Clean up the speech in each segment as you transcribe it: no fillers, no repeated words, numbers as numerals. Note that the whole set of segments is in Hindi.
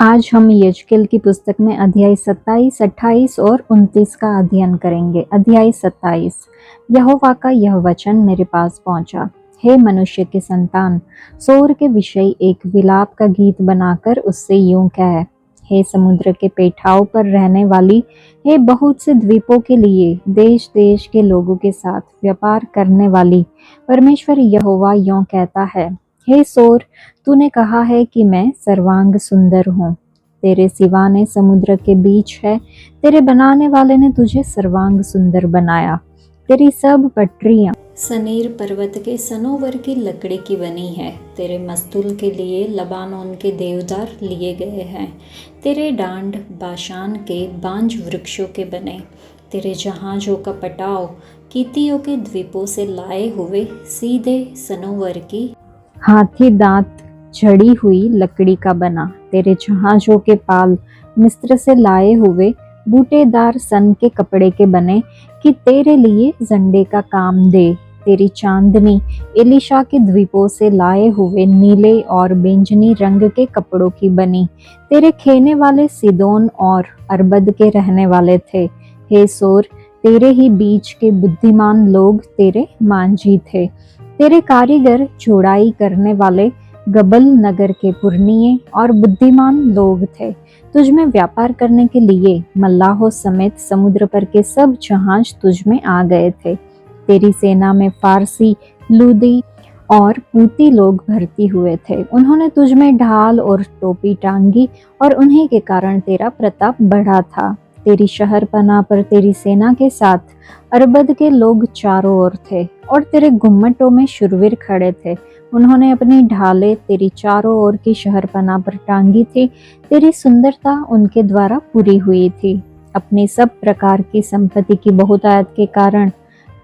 आज हम यजकेल की पुस्तक में अध्याय 27, 28 और 29 का अध्ययन करेंगे। अध्याय 27। यहोवा का यह वचन मेरे पास पहुंचा, हे मनुष्य के संतान, सोर के विषय एक विलाप का गीत बनाकर उससे यूं कह, हे समुद्र के पेठाओं पर रहने वाली, हे बहुत से द्वीपों के लिए देश देश के लोगों के साथ व्यापार करने वाली, परमेश्वर यहोवा यूं कहता है, हे सोर, तूने कहा है कि मैं सर्वांग सुंदर हूँ। तेरे सिवाने समुद्र के बीच है, तेरे बनाने वाले ने तुझे सर्वांग सुंदर बनाया। तेरी सब पटरियां सनीर पर्वत के सनोवर की लकड़ी की बनी है। तेरे मस्तूल के लिए लबानोन के देवदार लिए गए हैं। तेरे डांड बाशान के बांज वृक्षों के बने। तेरे जहाजों का पटाव कीतियों के द्वीपों से लाए हुए सीधे सनोवर की हाथी दांत झड़ी हुई लकड़ी का बना। तेरे जहाजों के पाल मिस्र से लाए हुए बूटेदार सन के कपड़े के बने कि तेरे लिए झंडे का काम दे। तेरी चांदनी एलिशा के द्वीपों से लाए हुए नीले और बैंगनी रंग के कपड़ों की बनी। तेरे खेने वाले सिदोन और अरबद के रहने वाले थे। हे सोर, तेरे ही बीच के बुद्धिमान लोग तेरे मांझी थे। तेरे कारीगर जोड़ाई करने वाले गबल नगर के पुरनिये और बुद्धिमान लोग थे। तुझ में व्यापार करने के लिए मल्लाहों समेत समुद्र पर के सब जहाज तुझ में आ गए थे। तेरी सेना में फारसी, लूदी और पूती लोग भर्ती हुए थे। उन्होंने तुझ में ढाल और टोपी टांगी और उन्हीं के कारण तेरा प्रताप बढ़ा था। तेरी शहरपनाह पर तेरी सेना के साथ अरबद के लोग चारों ओर थे और तेरे गुम्मटों में शूरवीर खड़े थे। उन्होंने अपनी ढालें तेरी चारों ओर की शहरपनाह पर टांगी थी। तेरी सुंदरता उनके द्वारा पूरी हुई थी। अपनी सब प्रकार की संपत्ति की बहुतायत के कारण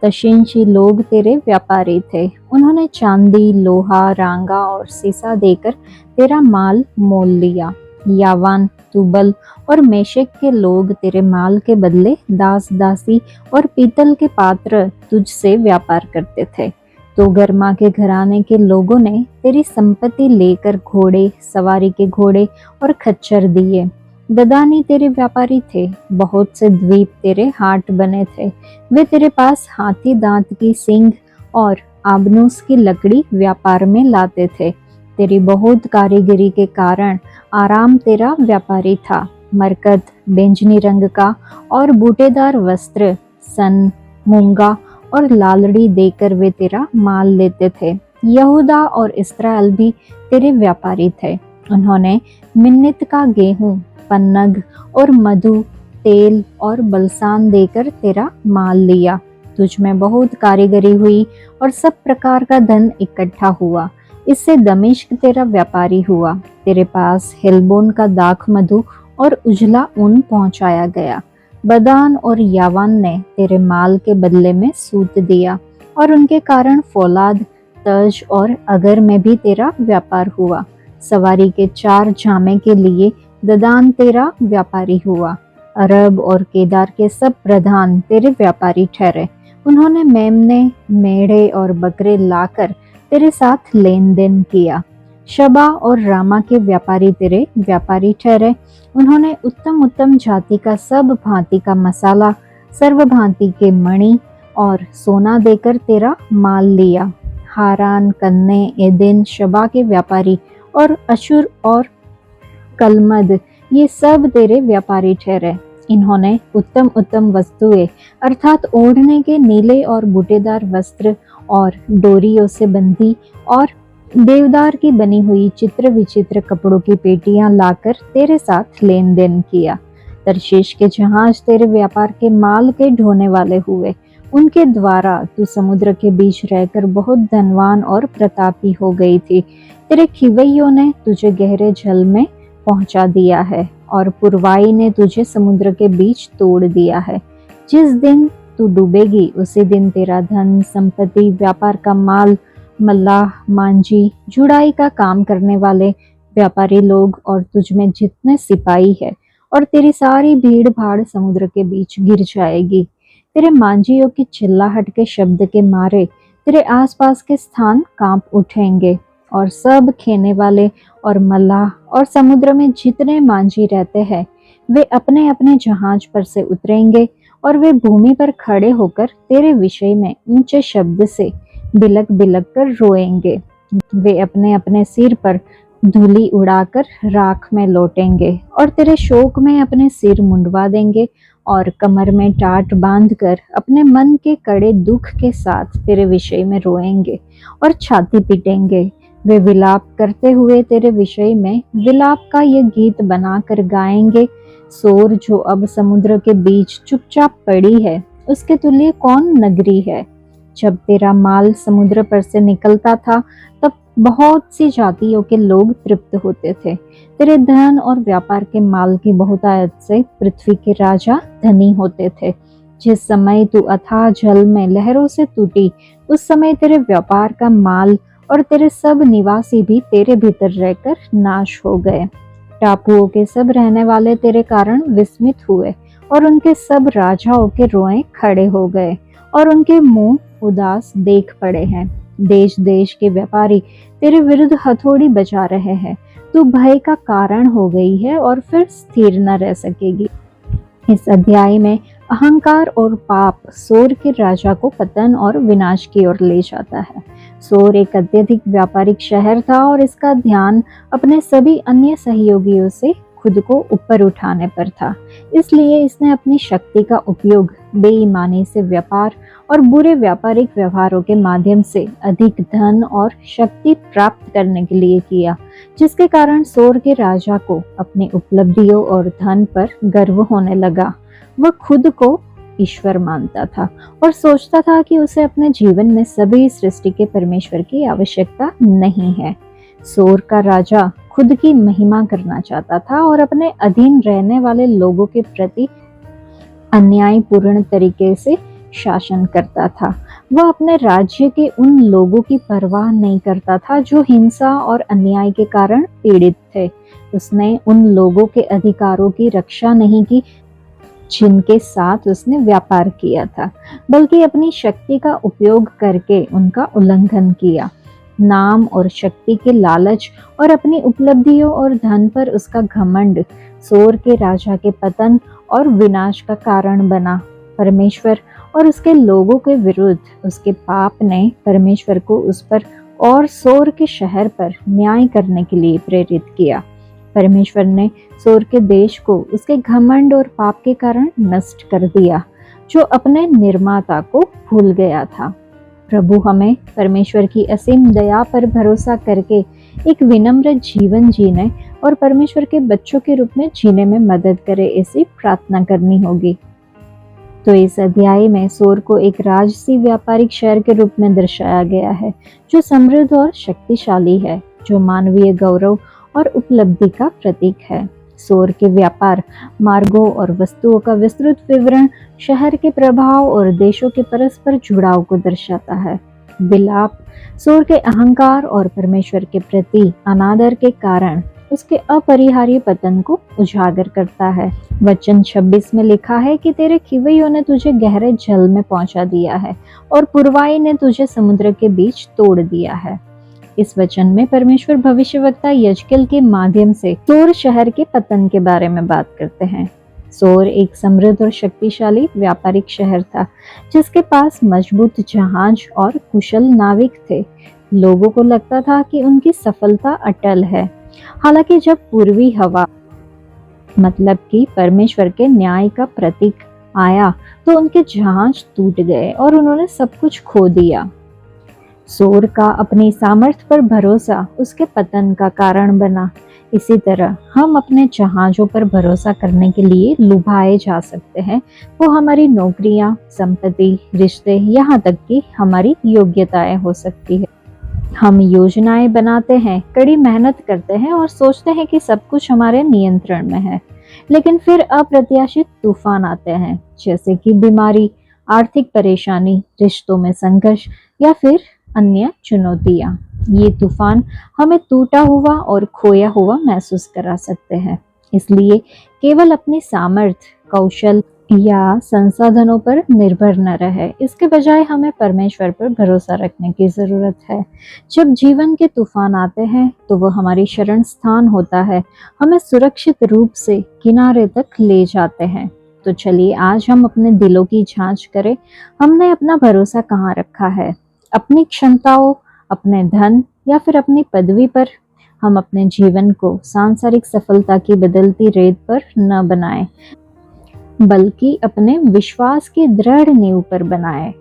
तशीनशी लोग तेरे व्यापारी थे। उन्होंने चांदी, लोहा, रांगा और सीसा देकर तेरा माल मोल लिया। यावान, तुबल और मेशेक के लोग तेरे माल के बदले दास दासी और पीतल के पात्र तुझसे व्यापार करते थे। तो गर्मा के घराने के लोगों ने तेरी संपत्ति लेकर घोड़े, सवारी के घोड़े और खच्चर दिए। ददानी तेरे व्यापारी थे। बहुत से द्वीप तेरे हाट बने थे। वे तेरे पास हाथी दांत की सींग और आबनूस की लकड़ी व्यापार में लाते थे। तेरी बहुत कारीगरी के कारण आराम तेरा व्यापारी था। मरकत, बैंगनी रंग का और बूटेदार वस्त्र, सन, मूंगा और लालड़ी देकर वे तेरा माल लेते थे। यहूदा और इस्राएल भी तेरे व्यापारी थे। उन्होंने मिन्नत का गेहूं, पन्नग और मधु, तेल और बलसान देकर तेरा माल लिया। तुझ में बहुत कारीगरी हुई और सब प्रकार का धन इकट्ठा हुआ। इससे दमिश्क तेरा व्यापारी हुआ। तेरे पास हेलबोन का दाख मधु और उजला ऊन पहुंचाया गया। बदान और यावान ने तेरे माल के बदले में सूत दिया और उनके कारण फौलाद, तज और अगर में भी तेरा व्यापार हुआ। सवारी के 4 जामे के लिए ददान तेरा व्यापारी हुआ। अरब और केदार के सब प्रधान तेरे व्यापारी ठहरे। उन्होंने मेमने, मेढ़े और बकरे लाकर तेरे साथ लेन देन किया। शबा और रामा के व्यापारी तेरे व्यापारी ठहरे। उन्होंने उत्तम उत्तम जाति का सब भांति का मसाला, सर्व भांति के मणि और सोना देकर तेरा माल लिया। हारान, कन्ने, एदेन, शबा के व्यापारी और अशुर और कलमद, ये सब तेरे व्यापारी ठहरे। इन्होंने उत्तम उत्तम वस्तुएं अर्थात ओढ़ने के नीले और बूटेदार वस्त्र और डोरियों से बंधी और देवदार की बनी हुई चित्र विचित्र कपड़ों की पेटियां लाकर तेरे साथ लेन देन किया। तर्शीश के जहाज तेरे व्यापार के माल के ढोने वाले हुए। उनके द्वारा तू समुद्र के बीच रहकर बहुत धनवान और प्रतापी हो गई थी। तेरे खिवैयों ने तुझे गहरे जल में पहुंचा दिया है और पुरवाई ने तुझे समुद्र के बीच तोड़ दिया है। जिस दिन तू डूबेगी उसी दिन तेरा धन, संपत्ति, व्यापार का माल, मल्लाह, मांझी, जुड़ाई का काम करने वाले व्यापारी लोग और तुझ में जितने सिपाही है और तेरी सारी भीड़ भाड़ समुद्र के बीच गिर जाएगी। तेरे मांझियों की चिल्लाहट के शब्द के मारे तेरे आसपास के स्थान कांप उठेंगे और सब खेने वाले और मल्लाह और समुद्र में जितने मांझी रहते हैं वे अपने अपने जहाज पर से उतरेंगे और वे भूमि पर खड़े होकर तेरे विषय में ऊंचे शब्द से बिलक बिलक कर रोएंगे। वे अपने अपने सिर पर धूली उड़ाकर राख में लौटेंगे और तेरे शोक में अपने सिर मुंडवा देंगे और कमर में टाट बांधकर अपने मन के कड़े दुख के साथ तेरे विषय में रोएंगे और छाती पीटेंगे। वे विलाप करते हुए तेरे विषय में विलाप का यह गीत बनाकर गाएंगे। सोर जो अब समुद्र के बीच चुपचाप पड़ी है, उसके तुल्य कौन नगरी है। जब तेरा माल समुद्र पर से निकलता था तब बहुत सी जातियों के लोग तृप्त होते थे। तेरे धन और व्यापार के माल की बहुतायत से पृथ्वी के राजा धनी होते थे। जिस समय तू अथाह जल में लहरों से टूटी, उस समय तेरे व्यापार का माल और तेरे सब निवासी भी तेरे भीतर रहकर नाश हो गए। टापुओं के सब रहने वाले तेरे कारण विस्मित हुए और उनके सब राजाओं के रोए खड़े हो गए और उनके मुंह उदास देख पड़े हैं। देश देश के व्यापारी तेरे विरुद्ध हथौड़ी बजा रहे हैं। तू भय का कारण हो गई है और फिर स्थिर न रह सकेगी। इस अध्याय में अहंकार और पाप सोर के राजा को पतन और विनाश की ओर ले जाता है। सोर एक अत्यधिक व्यापारिक शहर था और इसका ध्यान अपने सभी अन्य सहयोगियों से खुद को ऊपर उठाने पर था। इसलिए इसने अपनी शक्ति का उपयोग बेईमानी से व्यापार और बुरे व्यापारिक व्यवहारों के माध्यम से अधिक धन और शक्ति प्राप्त करने के लिए किया, जिसके कारण सोर के राजा को अपनी उपलब्धियों और धन पर गर्व होने लगा। वह खुद को ईश्वर मानता था और सोचता था कि उसे अपने जीवन में सभी सृष्टि के परमेश्वर की आवश्यकता नहीं है। सोर का राजा खुद की महिमा करना चाहता था और अपने अधीन रहने वाले लोगों के प्रति अन्यायपूर्ण तरीके से शासन करता था। वह अपने राज्य के उन लोगों की परवाह नहीं करता था जो हिंसा और अन्याय के कारण पीड़ित थे। उसने उन लोगों के अधिकारों की रक्षा नहीं की जिनके साथ उसने व्यापार किया था, बल्कि अपनी शक्ति का उपयोग करके उनका उल्लंघन किया। नाम और शक्ति के लालच और अपनी उपलब्धियों और धन पर उसका घमंड सोर के राजा के पतन और विनाश का कारण बना। परमेश्वर और उसके लोगों के विरुद्ध उसके पाप ने परमेश्वर को उस पर और सोर के शहर पर न्याय करने के लिए प्रेरित किया। परमेश्वर ने सोर के देश को उसके घमंड और पाप के कारण नष्ट कर दिया, जो अपने निर्माता को भूल गया था। प्रभु हमें परमेश्वर की असीम दया पर भरोसा करके एक विनम्र जीवन जीने और परमेश्वर के बच्चों के रूप में जीने में मदद करे, ऐसी प्रार्थना करनी होगी। तो इस अध्याय में सोर को एक राजसी व्यापारिक शहर के रूप में दर्शाया गया है, जो समृद्ध और शक्तिशाली है, जो मानवीय गौरव और उपलब्धि का प्रतीक है। सोर के व्यापार मार्गों और वस्तुओं का विस्तृत विवरण शहर के प्रभाव और देशों के परस्पर जुड़ाव को दर्शाता है। विलाप सोर के अहंकार और परमेश्वर के प्रति अनादर के कारण उसके अपरिहार्य पतन को उजागर करता है। वचन 26 में लिखा है कि तेरे खिवैयों ने तुझे गहरे जल में पहुंचा दिया है और पुरवाई ने तुझे समुद्र के बीच तोड़ दिया है। इस वचन में परमेश्वर भविष्यवक्ता यजकेल के माध्यम से सोर शहर के पतन के बारे में बात करते हैं। सोर एक समृद्ध और शक्तिशाली व्यापारिक शहर था, जिसके पास मजबूत जहाज और कुशल नाविक थे। लोगों को लगता था कि उनकी सफलता अटल है। हालांकि जब पूर्वी हवा मतलब कि परमेश्वर के न्याय का प्रतीक आया तो उनके जहाज टूट गए और उन्होंने सब कुछ खो दिया। सोर का अपनी सामर्थ्य पर भरोसा उसके पतन का कारण बना। इसी तरह हम अपने जहाजों पर भरोसा करने के लिए लुभाए जा सकते हैं। वो हमारी नौकरियां, संपत्ति, रिश्ते, यहाँ तक कि हमारी योग्यताएं हो सकती है। हम योजनाएं बनाते हैं, कड़ी मेहनत करते हैं और सोचते हैं कि सब कुछ हमारे नियंत्रण में है, लेकिन फिर अप्रत्याशित तूफान आते हैं, जैसे कि बीमारी, आर्थिक परेशानी, रिश्तों में संघर्ष या फिर अन्य चुनौतियां। ये तूफान हमें टूटा हुआ और खोया हुआ महसूस करा सकते हैं। इसलिए केवल अपनी सामर्थ्य, कौशल या संसाधनों पर निर्भर न रहे। इसके बजाय हमें परमेश्वर पर भरोसा रखने की जरूरत है। जब जीवन के तूफान आते हैं तो वो हमारी शरण स्थान होता है, हमें सुरक्षित रूप से किनारे तक ले जाते हैं। तो चलिए आज हम अपने दिलों की जांच करें। हमने अपना भरोसा कहाँ रखा है? अपनी क्षमताओं, अपने धन या फिर अपनी पदवी पर? हम अपने जीवन को सांसारिक सफलता की बदलती रेत पर न बनाएं, बल्कि अपने विश्वास की दृढ़ नींव पर बनाए।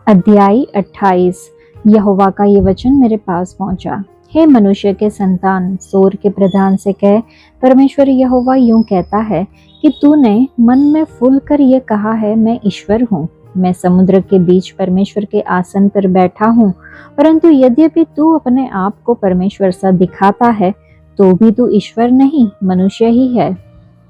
अध्याय 28। यहोवा का ये वचन मेरे पास पहुंचा। हे मनुष्य के संतान, सोर के प्रधान से कह, परमेश्वर यहोवा यूं कहता है कि तूने मन में फूल कर ये कहा है, मैं ईश्वर हूँ, मैं समुद्र के बीच परमेश्वर के आसन पर बैठा हूँ। परंतु यद्यपि तू अपने आप को परमेश्वर सा दिखाता है, तो भी तू ईश्वर नहीं, मनुष्य ही है।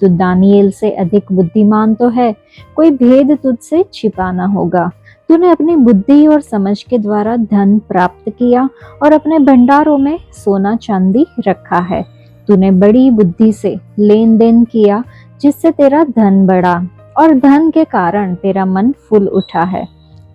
तू दानियेल से अधिक बुद्धिमान तो है, कोई भेद तुझसे छिपा न होगा। तूने अपनी बुद्धि और समझ के द्वारा धन प्राप्त किया और अपने भंडारों में सोना चांदी रखा है। तूने बड़ी बुद्धि से लेन देन किया, जिससे तेरा धन बढ़ा और धन के कारण तेरा मन फूल उठा है।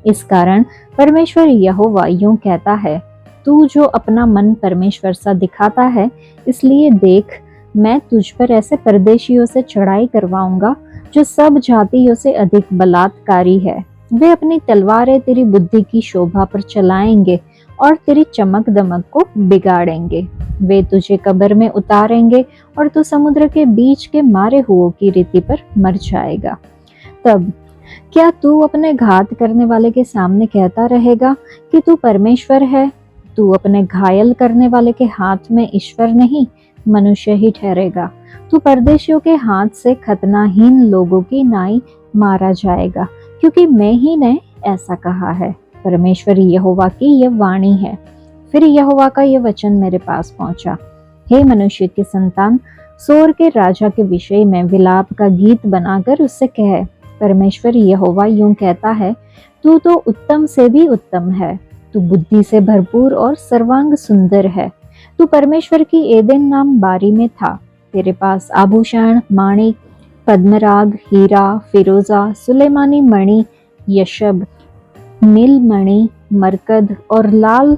इस कारण परमेश्वर यहोवा यूं कहता है, तू जो अपना मन परमेश्वर सा दिखाता है, इसलिए देख, मैं तुझ पर ऐसे परदेशियों से चढ़ाई करवाऊंगा जो सब जातियों से अधिक बलात्कारी है। वे अपनी तलवारें तेरी बुद्धि की शोभा पर चलाएंगे और तेरी चमक दमक को बिगाड़ेंगे। वे तुझे कब्र में उतारेंगे और तू समुद्र के बीच के मारे हुओं की रीति पर मर जाएगा। तब क्या तू अपने घात करने वाले के सामने कहता रहेगा कि तू परमेश्वर है? तू अपने घायल करने वाले के हाथ में ईश्वर नहीं, मनुष्य ही ठहरेगा। तू परदेशियों के हाथ से खतनाहीन लोगों की नाई मारा जाएगा, क्योंकि मैं ही ने ऐसा कहा है। परमेश्वर यहोवा की यह वाणी है। फिर यहोवा का यह वचन मेरे पास पहुंचा। हे मनुष्य के संतान, सोर के राजा के विषय में विलाप का गीत बनाकर उससे कह, परमेश्वर यहोवा यूं कहता है, तू तो उत्तम से भी उत्तम है, तू बुद्धि से भरपूर और सर्वांग सुंदर है। तू परमेश्वर की एदेन नाम बारी में था। तेरे पास आभूषण, माणिक, पद्मराग, हीरा, फिरोजा, सुलेमानी मणि, यशब, नीलमणि, मरकद और लाल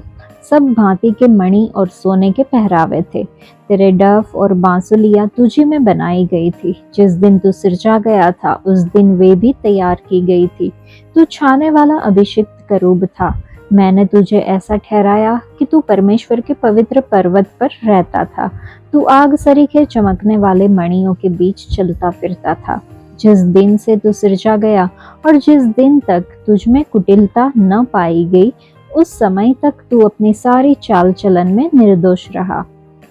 सब भांति के मणि और सोने के पहरावे थे। तेरे डफ और बांसुलियां तुझी में बनाई गई थी। जिस दिन तू सिरजा गया था, उस दिन वे भी तैयार की गई थी। तू छाने वाला अभिषिक्त करूब था। मैंने तुझे ऐसा ठहराया कि तू परमेश्वर के पवित्र पर्वत पर रहता था। तू आग सरीखे चमकने वाले मणियों के बीच चलता फिरता था। जिस दिन से तू सिरजा गया और जिस दिन तक तुझ में कुटिलता न पाई गई, उस समय तक तू अपनी सारी चाल चलन में निर्दोष रहा।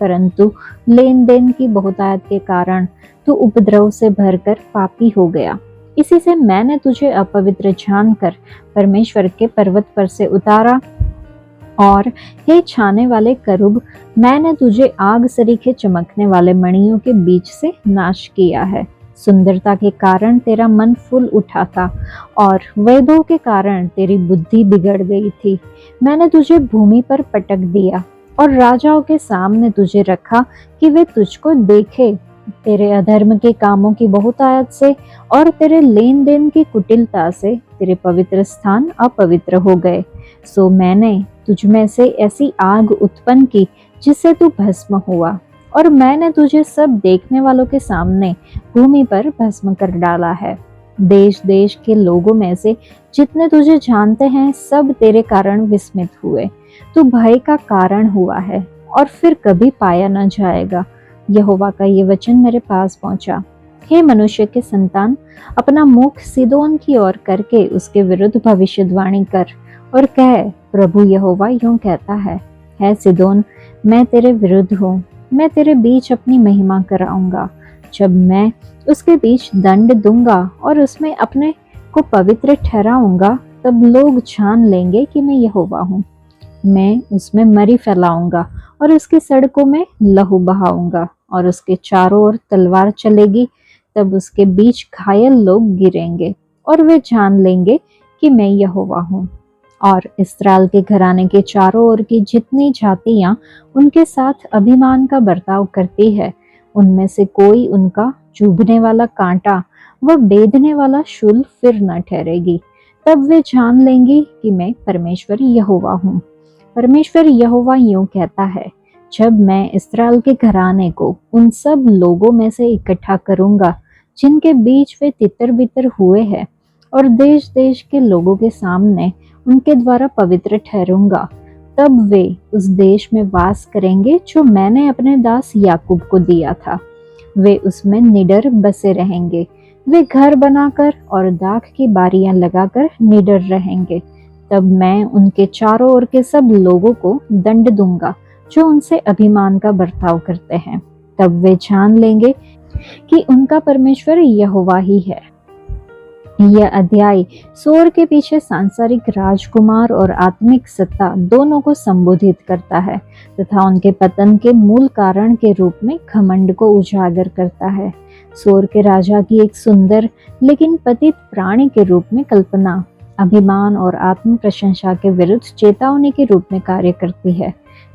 परंतु लेन देन की बहुतायत के कारण तू उपद्रव से भरकर पापी हो गया। इसी से मैंने तुझे अपवित्र जानकर परमेश्वर के पर्वत पर से उतारा। और हे छाने वाले करूब, मैंने तुझे आग सरीखे चमकने वाले मणियों के बीच से नाश किया है। सुंदरता के कारण तेरा मन फूल उठा था और वैभव के कारण तेरी बुद्धि बिगड़ गई थी। मैंने तुझे भूमि पर पटक दिया और राजाओं के सामने तुझे रखा कि वे तुझको देखे। तेरे अधर्म के कामों की बहुतायत से और तेरे लेन देन की कुटिलता से तेरे पवित्र स्थान अपवित्र हो गए। सो मैंने तुझ में से ऐसी आग उत्पन्न की जिससे तू भस्म हुआ, और मैंने तुझे सब देखने वालों के सामने भूमि पर भस्म कर डाला है। देश देश के लोगों में से जितने तुझे जानते हैं, सब तेरे कारण विस्मित हुए। तू भय का कारण हुआ है और फिर कभी पाया न जाएगा। यहोवा का ये वचन मेरे पास पहुंचा। हे मनुष्य के संतान, अपना मुख सीदोन की ओर करके उसके विरुद्ध भविष्यवाणी कर और कह, प्रभु यहोवा यूं कहता है सीदोन, मैं तेरे विरुद्ध हूँ। मैं तेरे बीच अपनी महिमा कराऊंगा। जब मैं उसके बीच दंड दूंगा और उसमें अपने को पवित्र ठहराऊंगा, तब लोग जान लेंगे कि मैं यहोवा हूँ। मैं उसमें मरी फैलाऊंगा और उसकी सड़कों में लहू बहाऊंगा और उसके चारों ओर तलवार चलेगी। तब उसके बीच घायल लोग गिरेंगे और वे जान लेंगे कि मैं यहोवा हूँ। और इस्राएल के घराने के चारों ओर की जितनी जातियां उनके साथ अभिमान का बर्ताव करती है, उनमें से कोई उनका चुभने वाला कांटा वह बेधने वाला शूल फिर न ठहरेगी। तब वे जान लेंगी कि मैं परमेश्वर यहोवा हूँ। परमेश्वर यहोवा यूं कहता है, जब मैं इस्राएल के घराने को उन सब लोगों में से इकट्ठा करूंगा जिनके बीच वे तितर बितर हुए हैं, और देश देश के लोगों के सामने उनके द्वारा पवित्र ठहरूंगा, तब वे उस देश में वास करेंगे जो मैंने अपने दास याकूब को दिया था। वे उसमें निडर बसे रहेंगे। वे घर बनाकर और दाख की बारियां लगाकर निडर रहेंगे। तब मैं उनके चारों ओर के सब लोगों को दंड दूंगा जो उनसे अभिमान का बर्ताव करते हैं। तब वे जान लेंगे कि उनका परमेश्वर यहोवा ही है। यह अध्याय सोर के पीछे सांसारिक राजकुमार और आत्मिक सत्ता दोनों को संबोधित करता है तथा उनके पतन के मूल कारण के रूप में घमंड को उजागर करता है। सोर के राजा की एक सुंदर लेकिन पतित प्राणी के रूप में कल्पना अभिमान और आत्म प्रशंसा के विरुद्ध चेतावनी के रूप में कार्य करती है।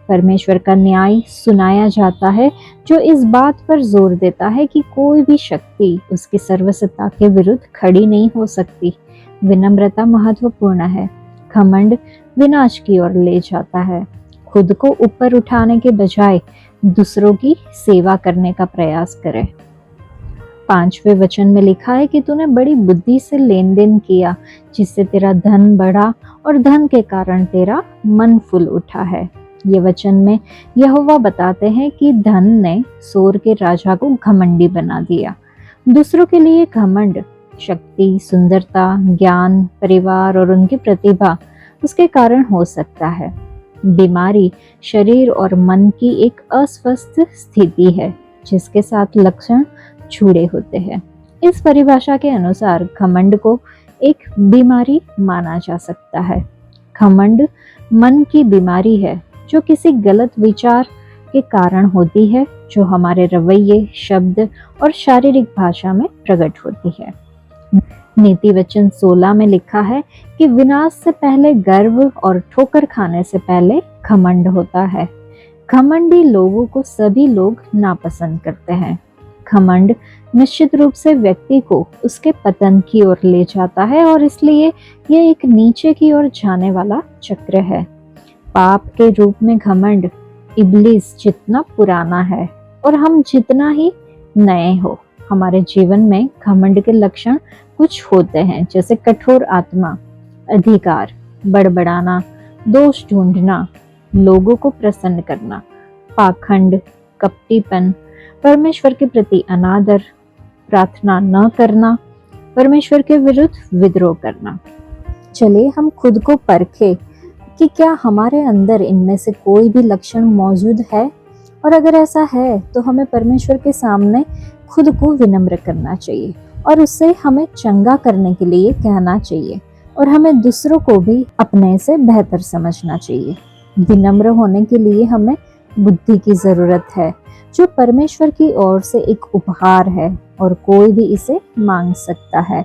परमेश्वर का न्याय सुनाया जाता है जो इस बात पर जोर देता है कि कोई भी शक्ति उसकी सर्वसत्ता के विरुद्ध खड़ी नहीं हो सकती। विनम्रता महत्वपूर्ण है। घमंड विनाश की ओर ले जाता है। खुद को ऊपर उठाने के बजाय दूसरों की सेवा करने का प्रयास करे। 5वें वचन में लिखा है कि तूने बड़ी बुद्धि से लेन देन किया, जिससे तेरा धन बढ़ा और धन के कारण तेरा मन फूल उठा है। ये वचन में यहोवा बताते हैं कि धन ने सोर के राजा को घमंडी बना दिया। दूसरों के लिए घमंड शक्ति, सुंदरता, ज्ञान, परिवार और उनकी प्रतिभा उसके कारण हो सकता है। बीमारी शरीर और मन की एक अस्वस्थ स्थिति है जिसके साथ लक्षण जुड़े होते हैं। इस परिभाषा के अनुसार घमंड को एक बीमारी माना जा सकता है। घमंड मन की बीमारी है जो किसी गलत विचार के कारण होती है, जो हमारे रवैये, शब्द और शारीरिक भाषा में प्रकट होती है। नीति वचन 16 में लिखा है कि विनाश से पहले गर्व और ठोकर खाने से पहले घमंड होता है। घमंडी लोगों को सभी लोग नापसंद करते हैं। घमंड निश्चित रूप से व्यक्ति को उसके पतन की ओर ले जाता है और इसलिए यह एक नीचे की ओर जाने वाला चक्र है। पाप के रूप में घमंड इब्लिस जितना पुराना है और हम जितना ही नए हो, हमारे जीवन में घमंड के लक्षण कुछ होते हैं, जैसे कठोर आत्मा, अधिकार, बड़बड़ाना, दोष ढूंढना, लोगों को प्रसन्न करना, पाखंड, कपटीपन, परमेश्वर के प्रति अनादर, प्रार्थना न करना, परमेश्वर के विरुद्ध विद्रोह करना। चलिए हम खुद को परखें कि क्या हमारे अंदर इनमें से कोई भी लक्षण मौजूद है, और अगर ऐसा है तो हमें परमेश्वर के सामने खुद को विनम्र करना चाहिए और उससे हमें चंगा करने के लिए कहना चाहिए, और हमें दूसरों को भी अपने से बेहतर समझना चाहिए। विनम्र होने के लिए हमें बुद्धि की जरूरत है, जो परमेश्वर की ओर से एक उपहार है और कोई भी इसे मांग सकता है।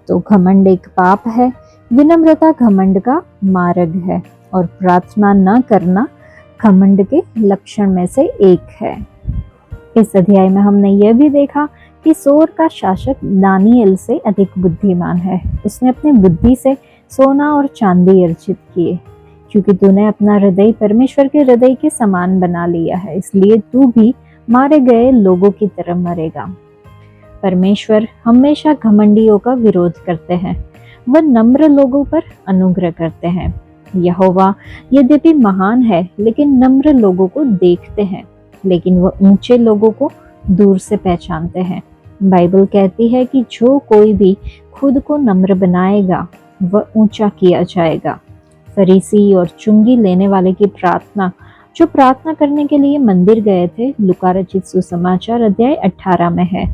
तो घमंड एक पाप है, विनम्रता घमंड का मार्ग है, और प्रार्थना न करना घमंड के लक्षण में से एक है। इस अध्याय में हमने यह भी देखा कि सोर का शासक दानियल से अधिक बुद्धिमान है। उसने अपनी बुद्धि से सोना और चांदी अर्जित किए। क्योंकि तूने अपना हृदय परमेश्वर के हृदय के समान बना लिया है, इसलिए तू भी मारे गए लोगों की तरह मरेगा। परमेश्वर हमेशा घमंडियों का विरोध करते हैं। वह नम्र लोगों पर अनुग्रह करते हैं। यहोवा यद्यपि महान है, लेकिन नम्र लोगों को देखते हैं, लेकिन वह ऊंचे लोगों को दूर से पहचानते हैं। बाइबल कहती है कि जो कोई भी खुद को नम्र बनाएगा वह ऊंचा किया जाएगा। फरीसी और चुंगी लेने वाले की प्रार्थना, जो प्रार्थना करने के लिए मंदिर गए थे, लूका रचित सुसमाचार अध्याय 18 में है।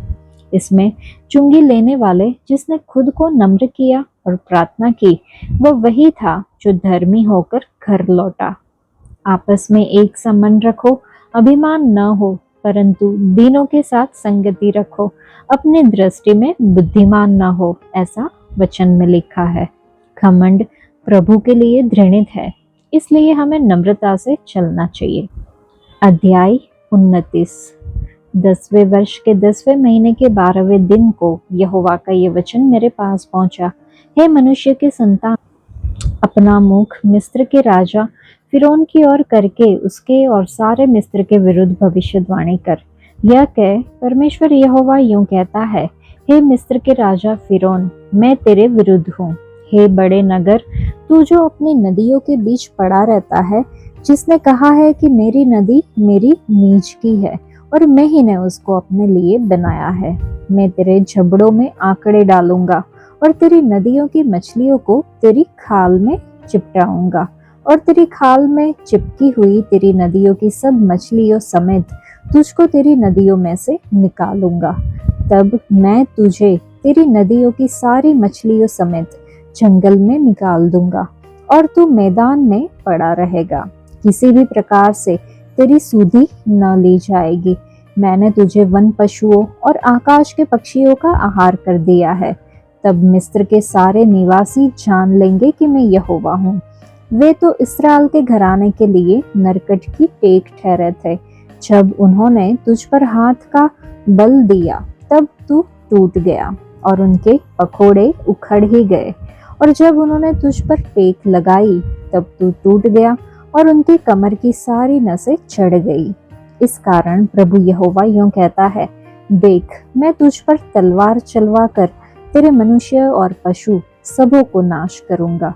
इसमें चुंगी लेने वाले जिसने खुद को नम्र किया और प्रार्थना की, वह वही था जो धर्मी होकर घर लौटा। आपस में एक सा मन रखो, अभिमान न हो, परंतु दीनों के साथ संगति रखो, अपने दृष्टि में बुद्धिमान न हो, ऐसा वचन में लिखा है। घमंड प्रभु के लिए घृणित है, इसलिए हमें नम्रता से चलना चाहिए। अध्याय 29। 10वें वर्ष के 10वें महीने के 12वें दिन को यहोवा का ये वचन मेरे पास पहुंचा। हे मनुष्य के संतान, अपना मुख मिस्र के राजा फिरौन की ओर करके उसके और सारे मिस्र के विरुद्ध भविष्यवाणी कर। यह कह, परमेश्वर यहोवा यूं कहता है, हे मिस्र के राजा फिरौन, मैं तेरे विरुद्ध हूँ। हे बड़े नगर, तू जो अपनी नदियों के बीच पड़ा रहता है, जिसने कहा है कि मेरी नदी मेरी नीज की है और मैं ही ने उसको अपने लिए बनाया है। मैं तेरे झबड़ों में आंकड़े डालूंगा और तेरी नदियों की मछलियों को तेरी खाल में चिपटाऊंगा और तेरी खाल में चिपकी हुई तेरी नदियों की सब मछलियों समेत तुझको तेरी नदियों में से निकालूंगा। तब मैं तुझे तेरी नदियों की सारी मछलियों समेत जंगल में निकाल दूंगा और तू मैदान में पड़ा रहेगा। किसी भी प्रकार से तेरी सुधि न ली जाएगी। मैंने तुझे वन पशुओं और आकाश के पक्षियों का आहार कर दिया है। तब मिस्र के सारे निवासी जान लेंगे कि मैं यहोवा हूँ। वे तो इस्राएल के घराने के लिए नरकट की टेक ठहरे थे। जब उन्होंने तुझ पर हाथ का बल दिया, तब तू टूट गया और उनके पखोड़े उखड़ ही गए। और जब उन्होंने तुझ पर टेक लगाई, तब तू टूट गया और उनकी कमर की सारी नसें चढ़ गई। इस कारण प्रभु यहोवा यूं कहता है, देख, मैं तुझ पर तलवार चलवा कर तेरे मनुष्य और पशु सबों को नाश करूंगा।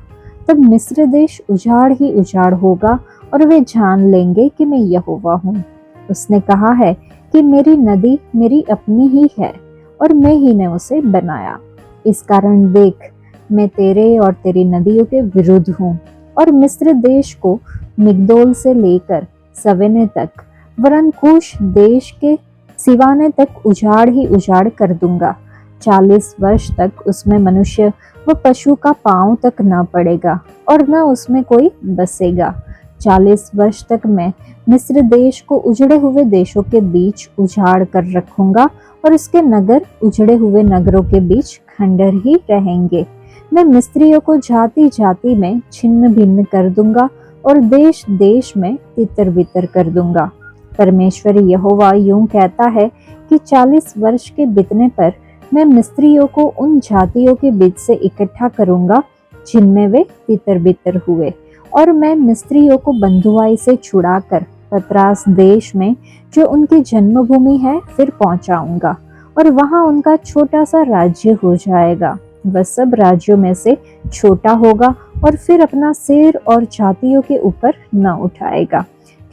तब मिस्र देश उजाड़ ही उजाड़ होगा और वे जान लेंगे कि मैं यहोवा हूँ। उसने कहा है कि मेरी नदी मेरी अपनी ही है और मैं ही ने उसे बनाया। इस कारण देख, मैं तेरे और तेरी नदियों के विरुद्ध हूँ और मिस्र देश को मिग्दोल से लेकर सवेने तक, वरन कूश देश के सिवाने तक उजाड़ ही उजाड़ कर दूंगा। 40 वर्ष तक उसमें मनुष्य व पशु का पांव तक न पड़ेगा और न उसमें कोई बसेगा। 40 वर्ष तक मैं मिस्र देश को उजड़े हुए देशों के बीच उजाड़ कर रखूंगा और उसके नगर उजड़े हुए नगरों के बीच खंडर ही रहेंगे। मैं मिस्रियों को जाति जाति में छिन्न भिन्न कर दूंगा और देश देश में तितर बितर कर दूंगा। परमेश्वर यहोवा यूं कहता है कि 40 वर्ष के बीतने पर मैं मिस्रियों को उन जातियों के बीच से इकट्ठा करूंगा जिनमें वे तितर बितर हुए, और मैं मिस्रियों को बंधुआई से छुड़ाकर पत्रास देश में, जो उनकी जन्मभूमि है, फिर पहुंचाऊंगा और वहां उनका छोटा सा राज्य हो जाएगा। वह सब राज्यों में से छोटा होगा और फिर अपना सिर और जातियों के ऊपर न उठाएगा,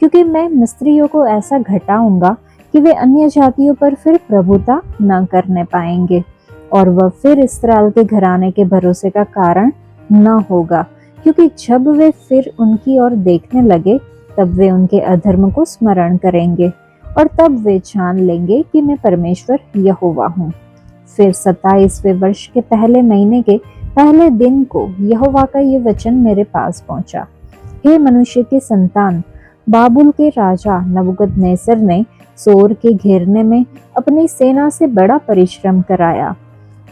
क्योंकि मैं मिस्रियों को ऐसा घटाऊंगा कि वे अन्य जातियों पर फिर प्रभुता न करने पाएंगे, और वह फिर इस्राएल के घराने के भरोसे का कारण न होगा, क्योंकि जब वे फिर उनकी ओर देखने लगे, तब वे उनके अधर्म को स्मरण करेंगे और तब वे जान लेंगे कि मैं परमेश्वर यहोवा हूँ। फिर 27वें वर्ष के पहले महीने के पहले दिन को यहोवा का ये वचन मेरे पास पहुंचा। हे मनुष्य के संतान, बाबुल के राजा नबूकदनेस्सर ने सोर के घेरने में अपनी सेना से बड़ा परिश्रम कराया।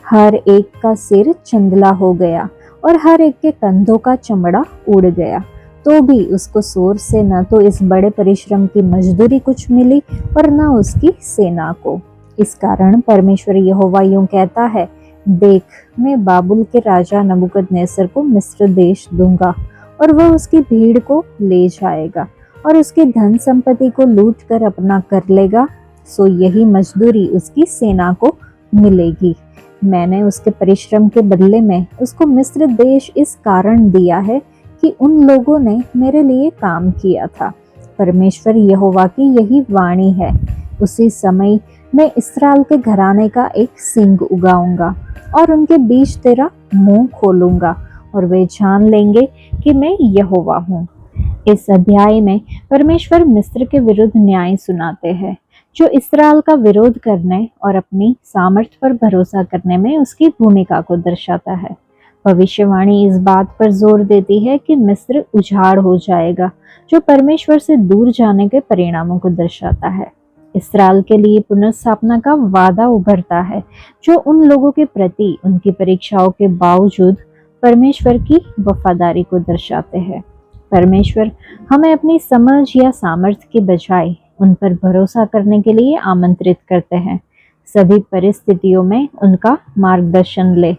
हर एक का सिर चंदला हो गया और हर एक के कंधों का चमड़ा उड़ गया, तो भी उसको सोर से न तो इस बड़े परिश्रम की मजदूरी कुछ मिली और न उसकी सेना को। इस कारण परमेश्वर यहोवा यूं कहता है, देख, मैं बाबुल के राजा नबूकदनेस्सर को मिस्र देश दूंगा और वह उसकी भीड़ को ले जाएगा और उसकी धन संपत्ति को लूट कर अपना कर लेगा। सो यही मजदूरी उसकी सेना को मिलेगी। मैंने उसके परिश्रम के बदले में उसको मिस्र देश इस कारण दिया है कि उन लोगों ने मेरे लिए काम किया था। परमेश्वर यहोवा की यही वाणी है। उसी समय मैं इस्राएल के घराने का एक सिंग उगाऊंगा और उनके बीच तेरा मुंह खोलूंगा और वे जान लेंगे कि मैं यहोवा हूँ। इस अध्याय में परमेश्वर मिस्र के विरुद्ध न्याय सुनाते हैं, जो इस्राएल का विरोध करने और अपनी सामर्थ्य पर भरोसा करने में उसकी भूमिका को दर्शाता है। भविष्यवाणी इस बात पर जोर देती है कि मिस्र उजाड़ हो जाएगा, जो परमेश्वर से दूर जाने के परिणामों को दर्शाता है। इस्राएल के लिए पुनर्स्थापना का वादा उभरता है, जो उन लोगों के प्रति उनकी परीक्षाओं के बावजूद परमेश्वर की वफादारी को दर्शाते हैं। परमेश्वर हमें अपनी समझ या सामर्थ्य के बजाय उन पर भरोसा करने के लिए आमंत्रित करते हैं। सभी परिस्थितियों में उनका मार्गदर्शन ले।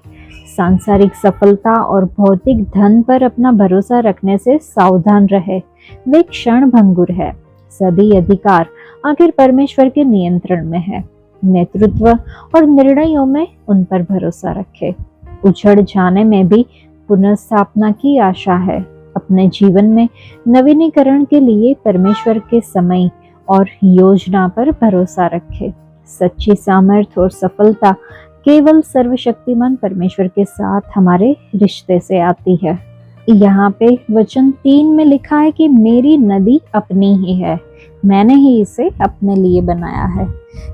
सांसारिक सफलता और भौतिक धन पर अपना भरोसा रखने से सावधान रहे, वे क्षण भंगुर है। सभी अधिकार आखिर परमेश्वर के नियंत्रण में है। नेतृत्व और निर्णयों में उन पर भरोसा रखे। उछड़ जाने में भी पुनर्स्थापना की आशा है। अपने जीवन में नवीनीकरण के लिए परमेश्वर के समय और योजना पर भरोसा रखे। सच्ची सामर्थ्य और सफलता केवल सर्वशक्तिमान परमेश्वर के साथ हमारे रिश्ते से आती है। यहाँ पे वचन 3 में लिखा है कि मेरी नदी अपनी ही है, मैंने ही इसे अपने लिए बनाया है।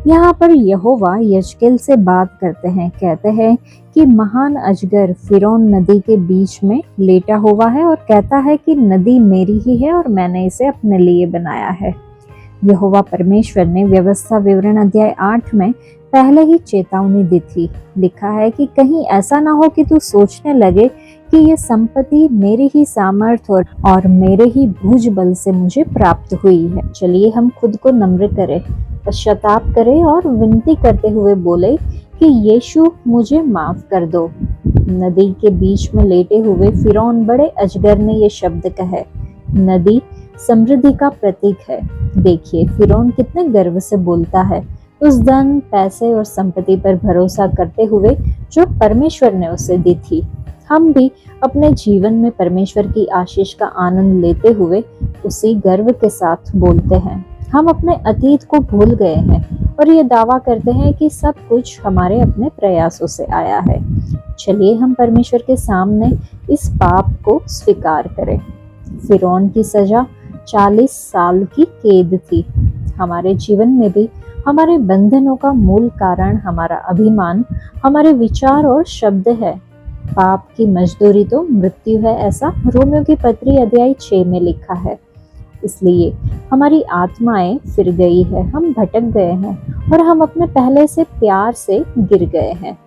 यहाँ पर यहोवा यजकेल से बात करते हैं, कहते हैं कि महान अजगर फिरौन नदी के बीच में लेटा हुआ है और कहता है कि नदी मेरी ही है और मैंने इसे अपने लिए बनाया है। यहोवा परमेश्वर ने व्यवस्था विवरण अध्याय 8 में पहले ही चेतावनी दी थी। लिखा है कि कहीं ऐसा ना हो कि तू सोचने लगे कि ये संपत्ति मेरी ही सामर्थ्य और मेरे ही भुज बल से मुझे प्राप्त हुई है। चलिए हम खुद को नम्र करें, पश्चाताप करें और विनती करते हुए बोले कि यीशु मुझे माफ कर दो। नदी के बीच में लेटे हुए फिरौन बड़े अजगर ने ये शब्द कहे। नदी समृद्धि का प्रतीक है। देखिए फिरौन कितने गर्व से बोलता है, उस धन, पैसे और संपत्ति पर भरोसा करते हुए जो परमेश्वर ने उसे दी थी। हम भी अपने जीवन में परमेश्वर की आशीष का आनंद लेते हुए उसी गर्व के साथ बोलते हैं। हम अपने अतीत को भूल गए हैं और ये दावा करते हैं कि सब कुछ हमारे अपने प्रयासों से आया है। चलिए हम परमेश्वर के सामने इस पाप को स्वीकार करें। फिरौन की सजा 40 साल की कैद थी। हमारे जीवन में भी हमारे बंधनों का मूल कारण हमारा अभिमान, हमारे विचार और शब्द है। पाप की मजदूरी तो मृत्यु है, ऐसा रोमियो की पत्री अध्याय 6 में लिखा है। इसलिए हमारी आत्माएं फिर गई है, हम भटक गए हैं और हम अपने पहले से प्यार से गिर गए हैं।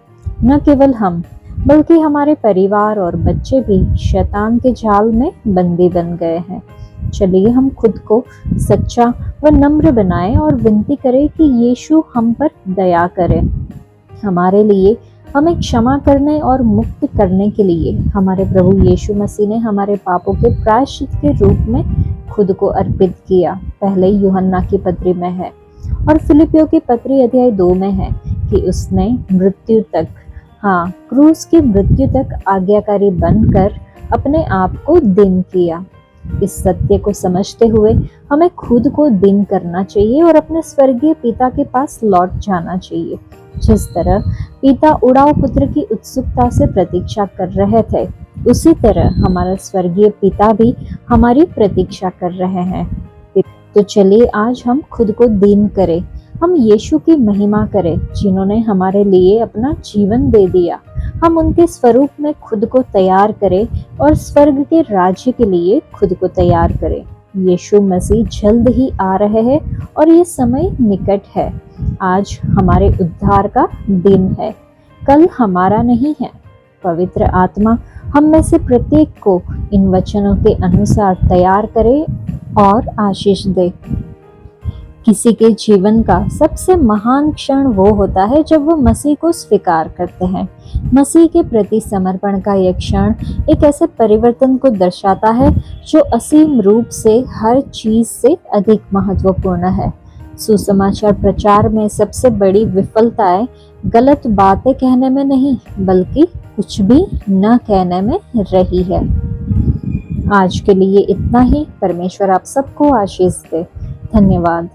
न केवल हम बल्कि हमारे परिवार और बच्चे भी शैतान के जाल में बंदी बन गए हैं। चलिए हम खुद को सच्चा व नम्र बनाएं और विनती करें कि यीशु हम पर दया करें। हमारे लिए हमें क्षमा करने और मुक्त करने के लिए हमारे प्रभु यीशु मसीह ने हमारे पापों के प्रायश्चित के रूप में खुद को अर्पित किया। पहले यूहन्ना की पत्री में है और फिलिपियों की पत्री अध्याय 2 में है कि उसने मृत्यु तक, क्रूस की मृत्यु तक आज्ञाकारी बनकर अपने आप को दीन किया। इस सत्य को समझते हुए हमें खुद को दीन करना चाहिए और अपने स्वर्गीय पिता के पास लौट जाना चाहिए। जिस तरह पिता उड़ाऊ पुत्र की उत्सुकता से प्रतीक्षा कर रहे थे, उसी तरह हमारा स्वर्गीय पिता भी हमारी प्रतीक्षा कर रहे हैं। तो चलिए आज हम खुद को दीन करें, हम यीशु की महिमा करें जिन्होंने हमारे लिए अपना जीवन दे दिया। हम उनके स्वरूप में खुद को तैयार करें और स्वर्ग के राज्य के लिए खुद को तैयार करें। यीशु मसीह जल्द ही आ रहे हैं और ये समय निकट है। आज हमारे उद्धार का दिन है, कल हमारा नहीं है। पवित्र आत्मा हम में से प्रत्येक को इन वचनों के अनुसार तैयार करे और आशीष दे। किसी के जीवन का सबसे महान क्षण वो होता है जब वो मसीह को स्वीकार करते हैं। मसीह के प्रति समर्पण का यह क्षण एक ऐसे परिवर्तन को दर्शाता है जो असीम रूप से हर चीज से अधिक महत्वपूर्ण है। सुसमाचार प्रचार में सबसे बड़ी विफलताएं गलत बातें कहने में नहीं बल्कि कुछ भी न कहने में रही है। आज के लिए इतना ही। परमेश्वर आप सबको आशीष दे। धन्यवाद।